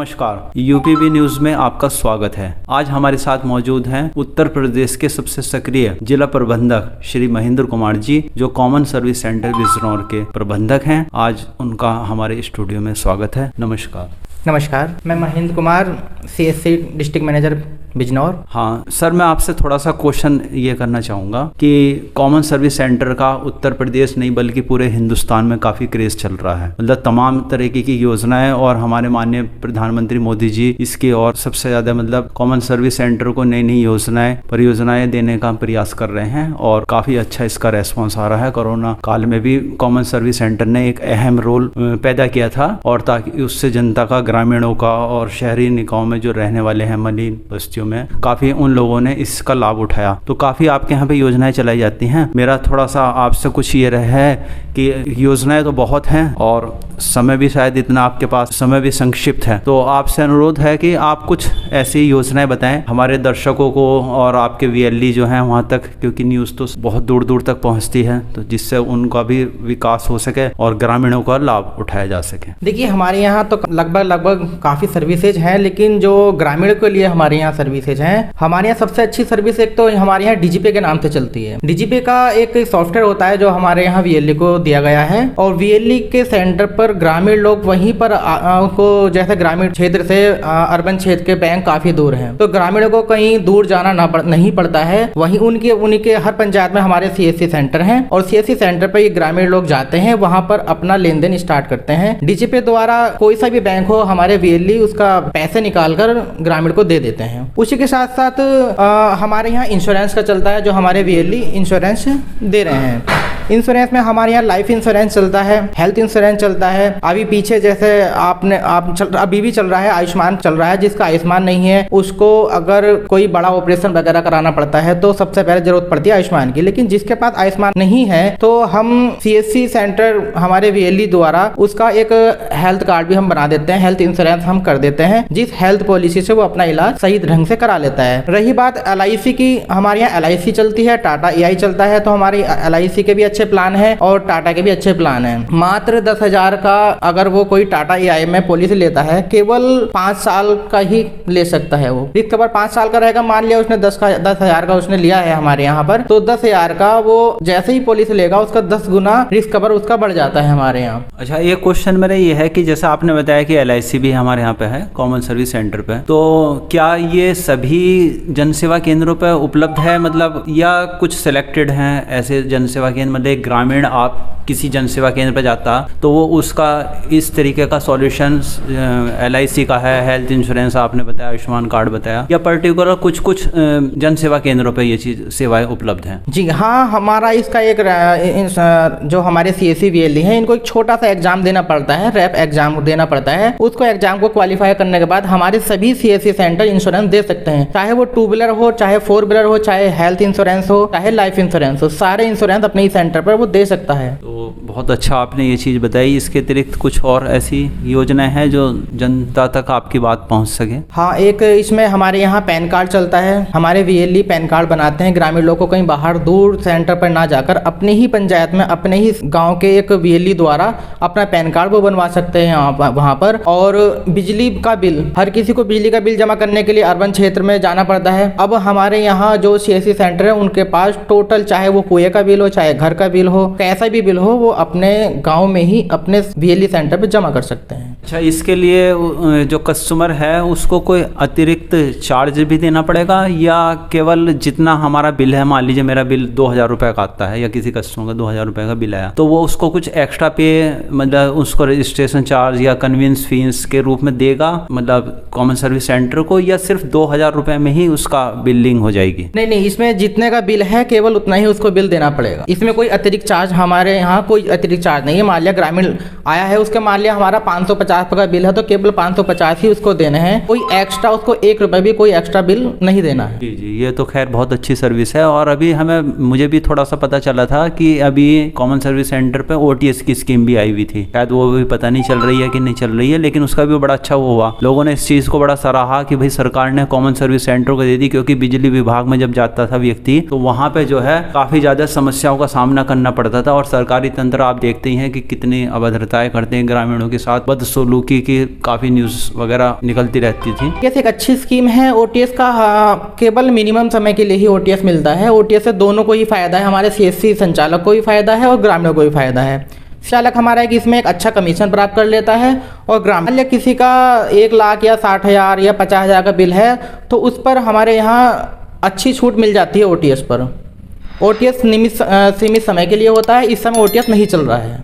नमस्कार, यूपीबी न्यूज में आपका स्वागत है। आज हमारे साथ मौजूद हैं उत्तर प्रदेश के सबसे सक्रिय जिला प्रबंधक श्री महेंद्र कुमार जी, जो कॉमन सर्विस सेंटर बिजनौर के प्रबंधक हैं। आज उनका हमारे स्टूडियो में स्वागत है। नमस्कार। नमस्कार, मैं Mahendra Kumar, CSC district manager Bijnor. हाँ सर, मैं आपसे थोड़ा सा क्वेश्चन ये करना चाहूँगा कि कॉमन सर्विस सेंटर का उत्तर प्रदेश नहीं बल्कि पूरे हिंदुस्तान में काफ़ी क्रेज़ चल रहा है। मतलब तमाम तरीके की योजनाएं और हमारे माननीय प्रधानमंत्री मोदी जी इसकी और सबसे ज़्यादा मतलब कॉमन सर्विस सेंटर को नई नई योजनाएं परियोजनाएं देने का प्रयास कर रहे हैं और काफ़ी अच्छा इसका रेस्पॉन्स आ रहा है। कोरोना काल में भी कॉमन सर्विस सेंटर ने एक अहम रोल पैदा किया था और ताकि उससे जनता का, ग्रामीणों का और शहरी निकायों में जो रहने वाले हैं मलिन बस्तियों में, काफी उन लोगों ने इसका लाभ उठाया। तो काफी आपके यहाँ पे योजनाएं चलाई जाती हैं। मेरा थोड़ा सा आपसे कुछ ये है कि योजनाएं तो बहुत हैं और समय भी शायद इतना आपके पास समय भी संक्षिप्त है, तो आपसे अनुरोध है कि आप कुछ ऐसी योजनाएं बताएं हमारे दर्शकों को और आपके VLE जो हैं वहाँ तक, क्योंकि न्यूज़ तो बहुत दूर दूर तक पहुँचती है, तो जिससे उनका भी विकास हो सके और ग्रामीणों का लाभ उठाया जा सके। देखिए, हमारे यहाँ तो लगभग काफ़ी सर्विसेज हैं, लेकिन जो ग्रामीण के लिए हमारे यहाँ सर्विसेज हैं, हमारे यहाँ सबसे अच्छी सर्विस एक तो हमारे यहाँ DGPay के नाम से चलती है। DGPay का एक सॉफ्टवेयर होता है जो हमारे यहाँ VLE को दिया गया है और VLE के सेंटर पर ग्रामीण लोग वहीं पर को जैसे ग्रामीण क्षेत्र से अर्बन क्षेत्र के बैंक काफी दूर हैं, तो ग्रामीणों को कहीं दूर जाना नहीं पड़ता है। वहीं उनके हर पंचायत में हमारे CSC सेंटर हैं और CSC सेंटर पर ये ग्रामीण लोग जाते हैं, वहां पर अपना लेन देन स्टार्ट करते हैं। DGPay द्वारा कोई सा भी बैंक हो, हमारे VLE उसका पैसे निकाल कर ग्रामीण को दे देते हैं। उसी के साथ साथ हमारे यहाँ इंश्योरेंस का चलता है, जो हमारे VLE इंश्योरेंस दे रहे हैं। इंश्योरेंस में हमारे यहाँ लाइफ इंश्योरेंस चलता है, हेल्थ इंश्योरेंस चलता है। अभी पीछे जैसे अभी भी चल रहा है, आयुष्मान चल रहा है। जिसका आयुष्मान नहीं है उसको अगर कोई बड़ा ऑपरेशन वगैरह कराना पड़ता है तो सबसे पहले जरूरत पड़ती है आयुष्मान की। लेकिन जिसके पास आयुष्मान नहीं है तो हम CSC सेंटर हमारे VLE द्वारा उसका एक हेल्थ कार्ड भी हम बना देते हैं, हेल्थ इंश्योरेंस हम कर देते हैं, जिस हेल्थ पॉलिसी से वो अपना इलाज सही ढंग से करा लेता है। रही बात LIC की, हमारे यहाँ LIC चलती है, टाटा EI चलता है, तो हमारी LIC के भी अच्छे प्लान है और टाटा के भी अच्छे प्लान है। मात्र 10,000 का अगर वो कोई टाटा EI में पॉलिसी लेता है, केवल 5 साल का ही ले सकता है। वो रिस्क कवर 5 साल का रहेगा। मान लिया उसने 10,000 का उसने लिया है हमारे यहाँ पर, तो 10,000 का वो जैसे ही पॉलिसी लेगा उसका 10 गुना रिस्क कवर उसका बढ़ जाता है हमारे यहाँ। अच्छा, एक क्वेश्चन मेरा ये है कि जैसा आपने बताया कि LIC भी हमारे यहाँ पे है कॉमन सर्विस सेंटर पे, तो क्या ये सभी जनसेवा केंद्रों पे उपलब्ध है, मतलब या कुछ सिलेक्टेड हैं ऐसे जनसेवा केंद्र? मतलब ग्रामीण आप किसी जनसेवा केंद्र पर जाता तो वो उसका इस तरीके का सॉल्यूशन LIC का है, हेल्थ इंश्योरेंस आपने बताया, आयुष्मान कार्ड बताया, या पर्टिकुलर कुछ जनसेवा केंद्रों पे ये चीज सेवाएं उपलब्ध हैं? जी हाँ, हमारा इसका एक जो हमारे CSC VLE हैं, इनको एक छोटा सा एग्जाम देना पड़ता है, रैप एग्जाम देना पड़ता है। उसको एग्जाम को क्वालिफाई करने के बाद हमारे सभी CSC सेंटर इंश्योरेंस दे सकते हैं, चाहे वो 2 व्हीलर हो, चाहे 4 व्हीलर हो, चाहे हेल्थ इंश्योरेंस हो, चाहे लाइफ इंश्योरेंस हो, सारे इंश्योरेंस अपने ही सेंटर पर वो दे सकता है। तो बहुत अच्छा आपने ये चीज़ बताई। इसके अतिरिक्त कुछ और ऐसी योजनाएं हैं जो जनता तक आपकी बात पहुंच सके? हाँ, एक इसमें हमारे यहाँ पैन कार्ड चलता है। हमारे VLE पैन कार्ड बनाते हैं, ग्रामीण लोगों को कहीं बाहर दूर सेंटर पर ना जाकर अपने ही पंचायत में, अपने ही गांव के एक VLE द्वारा अपना पैन कार्ड वो बनवा सकते हैं वहाँ पर। और बिजली का बिल, हर किसी को बिजली का बिल जमा करने के लिए अर्बन क्षेत्र में जाना पड़ता है। अब हमारे यहाँ जो CSC सेंटर है उनके पास टोटल, चाहे वो कुएं का बिल हो, चाहे घर का बिल हो, कैसा भी बिल हो, वो अपने गांव में ही अपने VLE सेंटर पे जमा कर सकते हैं। अच्छा, इसके लिए जो कस्टमर है उसको कोई अतिरिक्त चार्ज भी देना पड़ेगा या केवल जितना हमारा बिल है, मान लीजिए मेरा बिल 2,000 रुपये का आता है या किसी कस्टमर का 2,000 रुपये का बिल आया, तो वो उसको कुछ एक्स्ट्रा पे, मतलब उसको रजिस्ट्रेशन चार्ज या कन्वीनियंस फीस के रूप में देगा, मतलब कॉमन सर्विस सेंटर को, या सिर्फ 2,000 रुपये में ही उसका बिलिंग हो जाएगी? नहीं, इसमें जितने का बिल है केवल उतना ही उसको बिल देना पड़ेगा। इसमें कोई अतिरिक्त चार्ज, हमारे यहाँ कोई अतिरिक्त चार्ज नहीं है। मान लिया ग्रामीण आया है, उसके मान लिया हमारा 550 का बिल है, तो केवल 550 ही उसको देने हैं, कोई एक्स्ट्रा उसको 1 रुपए भी कोई एक्स्ट्रा बिल नहीं देना है। जी, ये तो खैर बहुत अच्छी सर्विस है। और अभी मुझे भी थोड़ा सा पता चला था कि अभी कॉमन सर्विस सेंटर पे OTS की स्कीम भी आई हुई थी, शायद वो भी पता नहीं चल रही है कि नहीं चल रही है, लेकिन उसका भी बड़ा अच्छा वो हुआ। लोगों ने इस चीज़ को बड़ा सराहा कि भाई सरकार ने कॉमन सर्विस सेंटर को दे दी, क्योंकि बिजली विभाग में जब जाता था व्यक्ति तो वहाँ पे जो है काफ़ी ज़्यादा समस्याओं का सामना सामना करना पड़ता था। और सरकारी तंत्र आप देखते ही हैं कि कितनी अभद्रताएं करते हैं ग्रामीणों के साथ, बदसलूकी की काफ़ी न्यूज़ वगैरह निकलती रहती थी। ये एक अच्छी स्कीम है ओटीएस का। केवल मिनिमम समय के लिए ही ओटीएस मिलता है। ओटीएस से दोनों को ही फायदा है, हमारे सीएससी संचालक को भी फायदा है और ग्रामीणों को भी फायदा है। चालक हमारा है कि इसमें एक अच्छा कमीशन प्राप्त कर लेता है और ग्रामीण या किसी का 1 लाख या 60,000 या 50,000 का बिल है तो उस पर हमारे यहाँ अच्छी छूट मिल जाती है ओटीएस पर। ओटीएस सीमित समय के लिए होता है, इस समय ओटीएस नहीं चल रहा है।